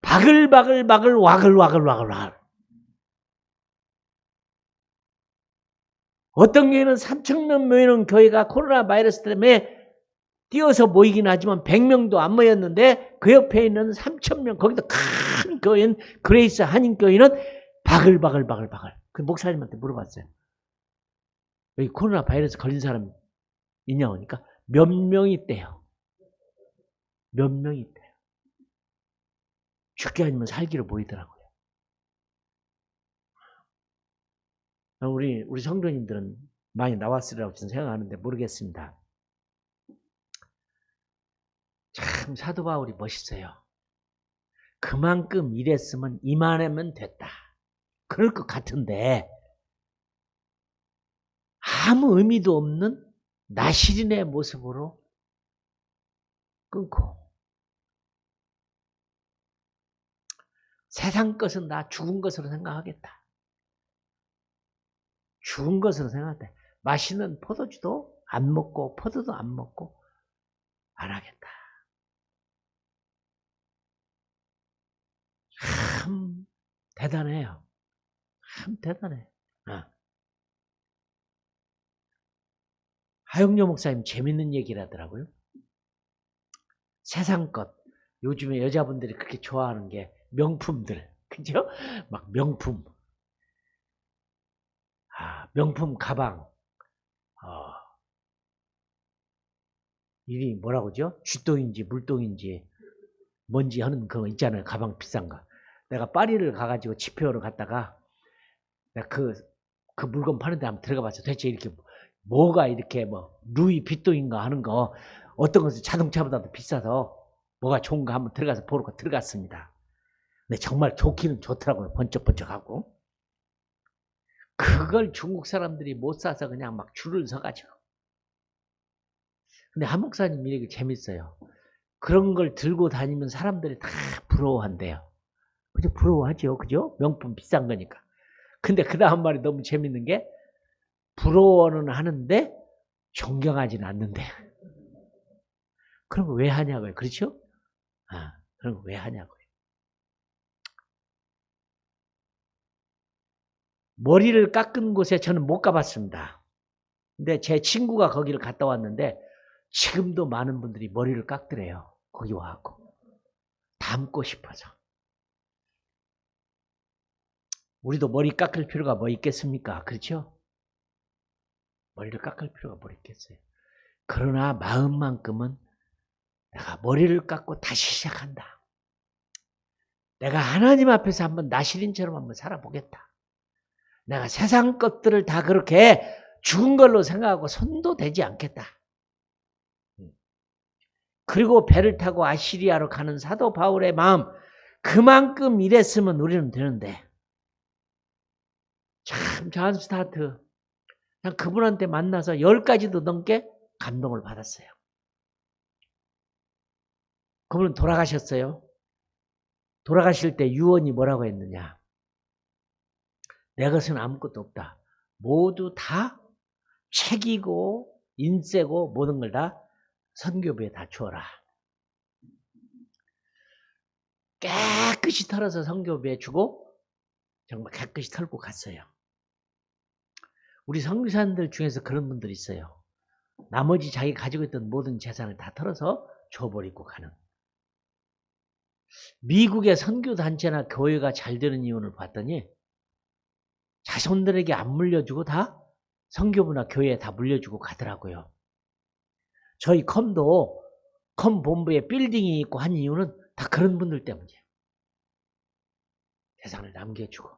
바글바글 와글와글. 어떤 교회는 3,000명 모이는 교회가 코로나 바이러스 때문에 뛰어서 모이긴 하지만 100명도 안 모였는데 그 옆에 있는 3,000명 거기도 큰 교회인 그레이스 한인교회는 바글바글. 그 목사님한테 물어봤어요. 여기 코로나 바이러스 걸린 사람 있냐고 하니까 몇 명이 있대요. 몇 명이 있대요. 죽기 아니면 살기로 보이더라고요. 우리 성도님들은 많이 나왔으리라고 저는 생각하는데 모르겠습니다. 참 사도 바울이 멋있어요. 그만큼 일했으면 이만하면 됐다. 그럴 것 같은데 아무 의미도 없는 나시린의 모습으로 끊고 세상 것은 나 죽은 것으로 생각하겠다. 죽은 것으로 생각한다. 맛있는 포도주도 안 먹고 포도도 안 먹고 안 하겠다. 참 대단해요. 참 대단해. 하용료 목사님 재밌는 얘기를 하더라고요. 세상 것. 요즘에 여자분들이 그렇게 좋아하는 게 명품들. 그죠? 막 명품. 명품 가방. 이리 뭐라고 그러죠? 쥐똥인지 물똥인지 뭔지 하는 그거 있잖아요. 가방 비싼 거. 내가 파리를 가가지고 지표를 갔다가 내가 그 물건 파는 데 한번 들어가 봤어. 대체 이렇게 뭐가 이렇게 뭐 루이 비똥인가 하는 거 어떤 것은 자동차보다도 비싸서 뭐가 좋은가 한번 들어가서 보러 들어갔습니다. 근데 정말 좋기는 좋더라고요. 번쩍번쩍하고. 그걸 중국 사람들이 못 사서 그냥 막 줄을 서가지고. 근데 한 목사님 얘기 재밌어요. 그런 걸 들고 다니면 사람들이 다 부러워한대요. 그죠? 부러워하죠. 그죠? 명품 비싼 거니까. 근데 그 다음 말이 너무 재밌는 게 부러워는 하는데 존경하지는 않는데. 그런 거 왜 하냐고요. 그렇죠? 그런 거 왜 하냐고요. 머리를 깎은 곳에 저는 못 가봤습니다. 근데 제 친구가 거기를 갔다 왔는데 지금도 많은 분들이 머리를 깎더래요. 거기 와갖고. 닮고 싶어서. 우리도 머리 깎을 필요가 뭐 있겠습니까? 그렇죠? 머리를 깎을 필요가 뭐 있겠어요. 그러나 마음만큼은 내가 머리를 깎고 다시 시작한다. 내가 하나님 앞에서 한번 나시린처럼 한번 살아보겠다. 내가 세상 것들을 다 그렇게 죽은 걸로 생각하고 손도 대지 않겠다. 그리고 배를 타고 아시리아로 가는 사도 바울의 마음, 그만큼 일했으면 우리는 되는데 참 존 스타트 그냥 그분한테 만나서 10가지도 넘게 감동을 받았어요. 그분은 돌아가셨어요. 돌아가실 때 유언이 뭐라고 했느냐. 내 것은 아무것도 없다. 모두 다 책이고 인세고 모든 걸 다 선교부에 다 주어라. 깨끗이 털어서 선교부에 주고 정말 깨끗이 털고 갔어요. 우리 선교사님들 중에서 그런 분들이 있어요. 나머지 자기 가지고 있던 모든 재산을 다 털어서 줘버리고 가는. 미국의 선교단체나 교회가 잘 되는 이유를 봤더니 자손들에게 안 물려주고 다 선교부나 교회에 다 물려주고 가더라고요. 저희 컴도 컴 본부에 빌딩이 있고 한 이유는 다 그런 분들 때문이에요. 재산을 남겨주고.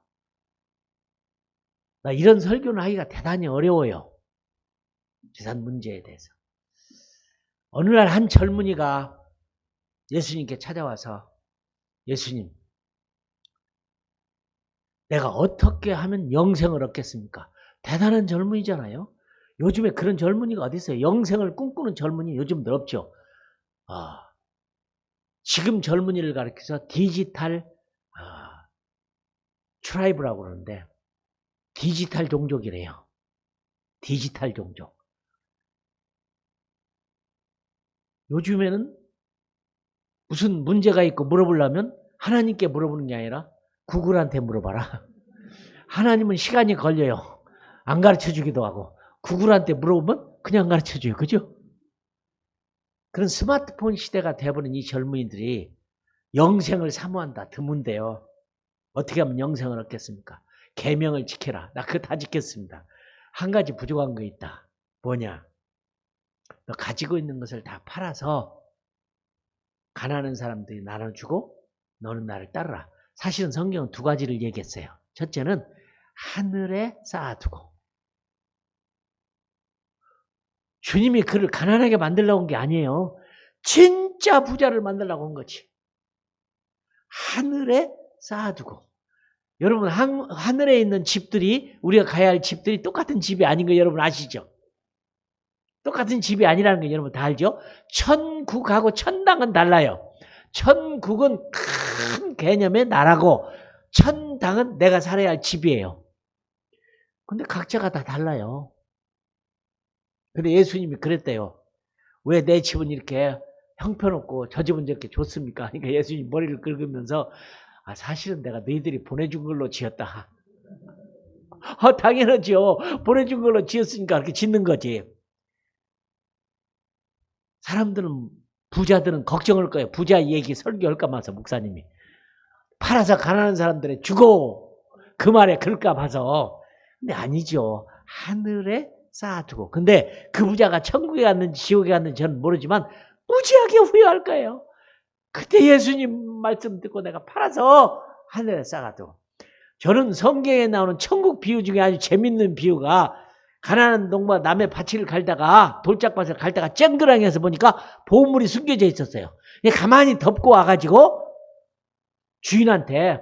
나 이런 설교는 하기가 대단히 어려워요. 재산 문제에 대해서. 어느 날 한 젊은이가 예수님께 찾아와서 예수님, 내가 어떻게 하면 영생을 얻겠습니까? 대단한 젊은이잖아요. 요즘에 그런 젊은이가 어디 있어요? 영생을 꿈꾸는 젊은이 요즘도 없죠. 지금 젊은이를 가리켜서 디지털 트라이브라고 그러는데 디지털 종족이래요. 디지털 종족. 요즘에는 무슨 문제가 있고 물어보려면 하나님께 물어보는 게 아니라 구글한테 물어봐라. 하나님은 시간이 걸려요. 안 가르쳐주기도 하고 구글한테 물어보면 그냥 가르쳐줘요. 그죠? 그런 스마트폰 시대가 돼버린 이 젊은이들이 영생을 사모한다. 드문데요. 어떻게 하면 영생을 얻겠습니까? 계명을 지켜라. 나 그거 다 지켰습니다. 한 가지 부족한 거 있다. 뭐냐? 너 가지고 있는 것을 다 팔아서 가난한 사람들이 나눠주고 너는 나를 따르라. 사실은 성경은 두 가지를 얘기했어요. 첫째는 하늘에 쌓아두고. 주님이 그를 가난하게 만들려고 온 게 아니에요. 진짜 부자를 만들려고 온 거지. 하늘에 쌓아두고. 여러분 하늘에 있는 집들이 우리가 가야 할 집들이 똑같은 집이 아닌 거 여러분 아시죠? 똑같은 집이 아니라는 거 여러분 다 알죠? 천국하고 천당은 달라요. 천국은 큰 개념의 나라고 천당은 내가 살아야 할 집이에요. 근데 각자가 다 달라요. 근데 예수님이 그랬대요. 왜 내 집은 이렇게 형편없고 저 집은 저렇게 좋습니까? 그러니까 예수님 머리를 긁으면서 사실은 내가 너희들이 보내준 걸로 지었다. 당연하죠. 보내준 걸로 지었으니까 그렇게 짓는 거지. 사람들은 부자들은 걱정할 거예요. 부자 얘기 설교할까 봐서 목사님이. 팔아서 가난한 사람들의 주고 그 말에 그럴까 봐서. 근데 아니죠. 하늘에 쌓아두고. 근데 그 부자가 천국에 갔는지 지옥에 갔는지 저는 모르지만 무지하게 후회할 거예요. 그때 예수님 말씀 듣고 내가 팔아서 하늘에 쌓아두고. 저는 성경에 나오는 천국 비유 중에 아주 재밌는 비유가 가난한 농부가 남의 밭을 갈다가 돌짝밭을 갈다가 쨍그랑해서 보니까 보물이 숨겨져 있었어요. 가만히 덮고 와가지고 주인한테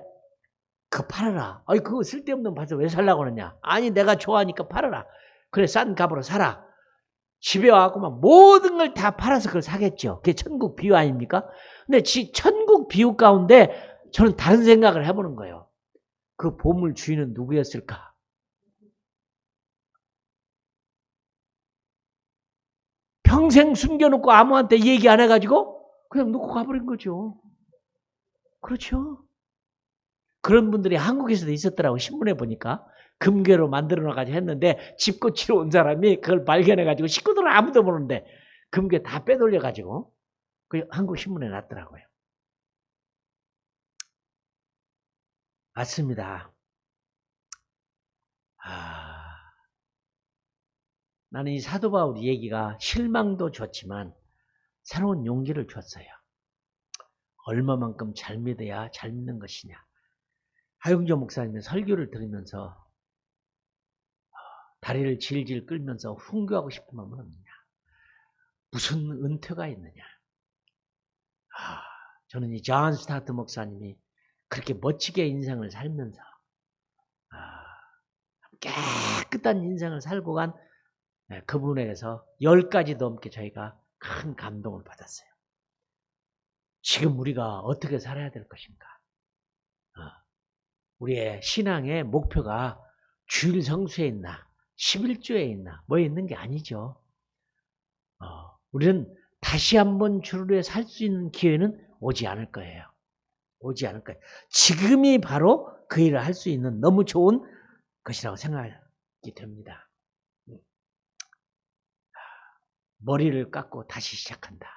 그거 팔아라. 아니 그거 쓸데없는 밭을 왜 살라고 그러냐. 아니 내가 좋아하니까 팔아라. 그래 싼 값으로 사라. 집에 와갖고 막 모든 걸 다 팔아서 그걸 사겠죠. 그게 천국 비유 아닙니까? 근데 천국 비유 가운데 저는 다른 생각을 해보는 거예요. 그 보물 주인은 누구였을까? 평생 숨겨놓고 아무한테 얘기 안 해가지고 그냥 놓고 가버린 거죠. 그렇죠. 그런 분들이 한국에서도 있었더라고. 신문에 보니까 금괴로 만들어놔가지고 했는데 집 고치러 온 사람이 그걸 발견해가지고 식구들은 아무도 모르는데 금괴 다 빼돌려가지고 그 한국 신문에 났더라고요. 맞습니다. 나는 이 사도 바울 얘기가 실망도 줬지만 새로운 용기를 줬어요. 얼마만큼 잘 믿어야 잘 믿는 것이냐. 하용조 목사님의 설교를 들으면서 다리를 질질 끌면서 훈교하고 싶은 마음은 없느냐. 무슨 은퇴가 있느냐. 저는 이 존 스타트 목사님이 그렇게 멋지게 인생을 살면서 깨끗한 인생을 살고 간 그분에게서 10가지 넘게 저희가 큰 감동을 받았어요. 지금 우리가 어떻게 살아야 될 것인가. 우리의 신앙의 목표가 주일 성수에 있나 11조에 있나 뭐에 있는 게 아니죠. 우리는 다시 한번 주를 위해 살 수 있는 기회는 오지 않을 거예요. 오지 않을 거예요. 지금이 바로 그 일을 할 수 있는 너무 좋은 것이라고 생각이 됩니다. 머리를 깎고 다시 시작한다.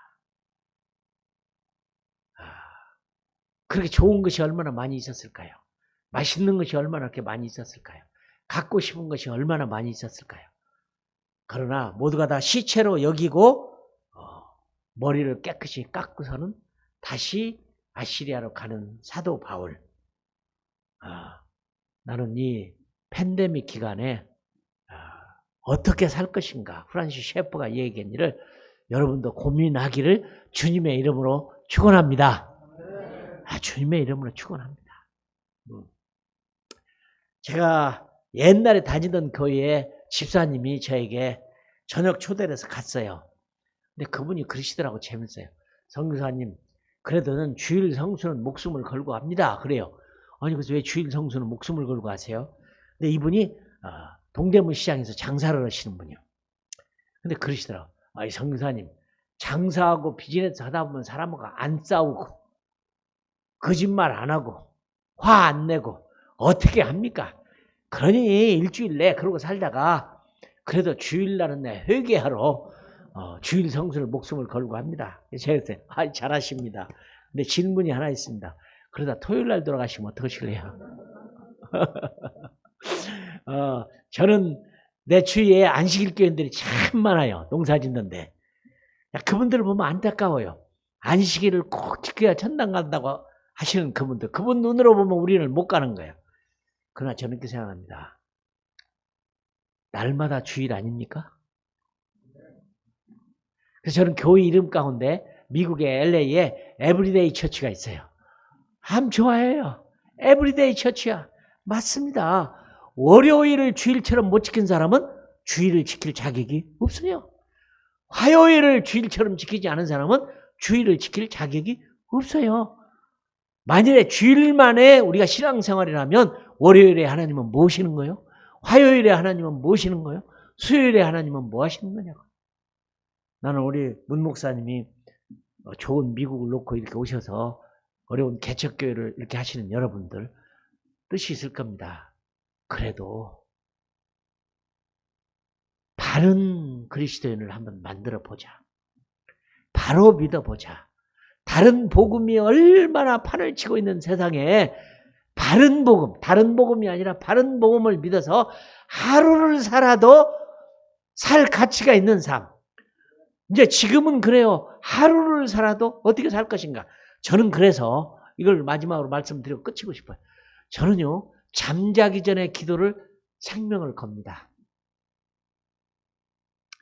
그렇게 좋은 것이 얼마나 많이 있었을까요? 맛있는 것이 얼마나 그렇게 많이 있었을까요? 갖고 싶은 것이 얼마나 많이 있었을까요? 그러나 모두가 다 시체로 여기고 머리를 깨끗이 깎고서는 다시 아시리아로 가는 사도 바울. 나는 이 팬데믹 기간에 어떻게 살 것인가 프란시스 셰퍼가 얘기한 일을 여러분도 고민하기를 주님의 이름으로 축원합니다. 주님의 이름으로 축원합니다. 제가 옛날에 다니던 교회에 집사님이 저에게 저녁 초대를 해서 갔어요. 근데 그분이 그러시더라고. 재밌어요. 선교사님 그래도는 주일 성수는 목숨을 걸고 합니다. 그래요. 아니 그래서 왜 주일 성수는 목숨을 걸고 하세요? 근데 이분이 동대문 시장에서 장사를 하시는 분이요. 근데 그러시더라고. 아니 선교사님 장사하고 비즈니스 하다 보면 사람과 안 싸우고 거짓말 안 하고 화 안 내고 어떻게 합니까? 그러니 일주일 내 그러고 살다가 그래도 주일날은 내 회개하러 주일 성수를 목숨을 걸고 합니다. 제가 잘하십니다. 근데 질문이 하나 있습니다. 그러다 토요일 날 돌아가시면 어떡하실래요? 저는 내 주위에 안식일 교인들이 참 많아요. 농사 짓는데. 그분들을 보면 안타까워요. 안식일을 꼭 지켜야 천당 간다고 하시는 그분들. 그분 눈으로 보면 우리는 못 가는 거예요. 그러나 저는 이렇게 생각합니다. 날마다 주일 아닙니까? 그래서 저는 교회 이름 가운데 미국의 LA에 에브리데이 처치가 있어요. 참 좋아해요. 에브리데이 처치야. 맞습니다. 월요일을 주일처럼 못 지킨 사람은 주일을 지킬 자격이 없어요. 화요일을 주일처럼 지키지 않은 사람은 주일을 지킬 자격이 없어요. 만일에 주일만에 우리가 신앙생활이라면 월요일에 하나님은 뭐 하시는 거예요? 화요일에 하나님은 뭐 하시는 거예요? 수요일에 하나님은 뭐 하시는 거냐고. 나는 우리 문 목사님이 좋은 미국을 놓고 이렇게 오셔서 어려운 개척교회를 이렇게 하시는 여러분들 뜻이 있을 겁니다. 그래도 바른 그리스도인을 한번 만들어 보자. 바로 믿어보자. 다른 복음이 얼마나 판을 치고 있는 세상에 바른 복음, 다른 복음이 아니라 바른 복음을 믿어서 하루를 살아도 살 가치가 있는 삶. 이제 지금은 그래요. 하루를 살아도 어떻게 살 것인가. 저는 그래서 이걸 마지막으로 말씀드리고 끝이고 싶어요. 저는요, 잠자기 전에 기도를 생명을 겁니다.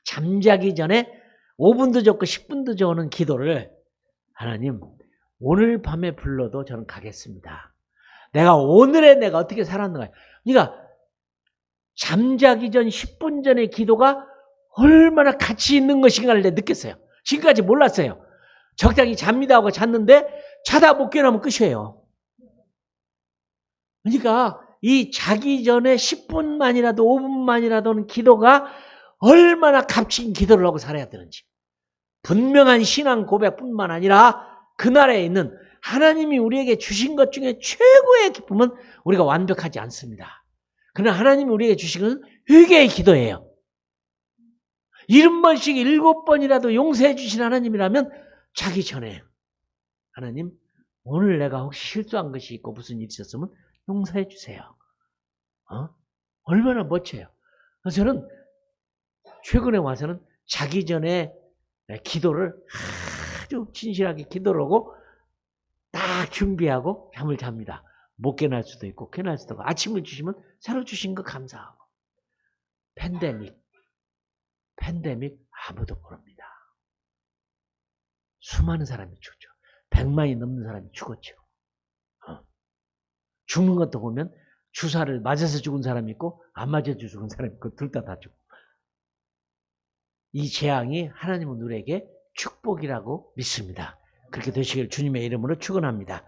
잠자기 전에 5분도 적고 10분도 적는 기도를 하나님 오늘 밤에 불러도 저는 가겠습니다. 오늘에 내가 어떻게 살았는가. 그러니까 잠자기 전 10분 전의 기도가 얼마나 가치 있는 것인가를 느꼈어요. 지금까지 몰랐어요. 적당히 잡니다 하고 잤는데 자다 못 깨어나면 끝이에요. 그러니까 이 자기 전에 10분만이라도 5분만이라도는 기도가 얼마나 값진 기도를 하고 살아야 되는지. 분명한 신앙 고백뿐만 아니라 그날에 있는 하나님이 우리에게 주신 것 중에 최고의 기쁨은 우리가 완벽하지 않습니다. 그러나 하나님이 우리에게 주신 것은 회개의 기도예요. 70번씩 7번이라도 용서해 주신 하나님이라면 자기 전에 하나님 오늘 내가 혹시 실수한 것이 있고 무슨 일이 있었으면 용서해 주세요. 얼마나 멋져요. 그래서 저는 최근에 와서는 자기 전에 기도를 아주 진실하게 기도를 하고 딱 준비하고 잠을 잡니다. 못 깨어날 수도 있고 깨어날 수도 있고 아침을 주시면 새로 주신 거 감사하고. 팬데믹 아무도 모릅니다. 수많은 사람이 죽죠. 100만이 넘는 사람이 죽었죠. 죽는 것도 보면 주사를 맞아서 죽은 사람이 있고 안 맞아서 죽은 사람이 있고 둘 다 죽고. 이 재앙이 하나님은 우리에게 축복이라고 믿습니다. 그렇게 되시길 주님의 이름으로 축원합니다.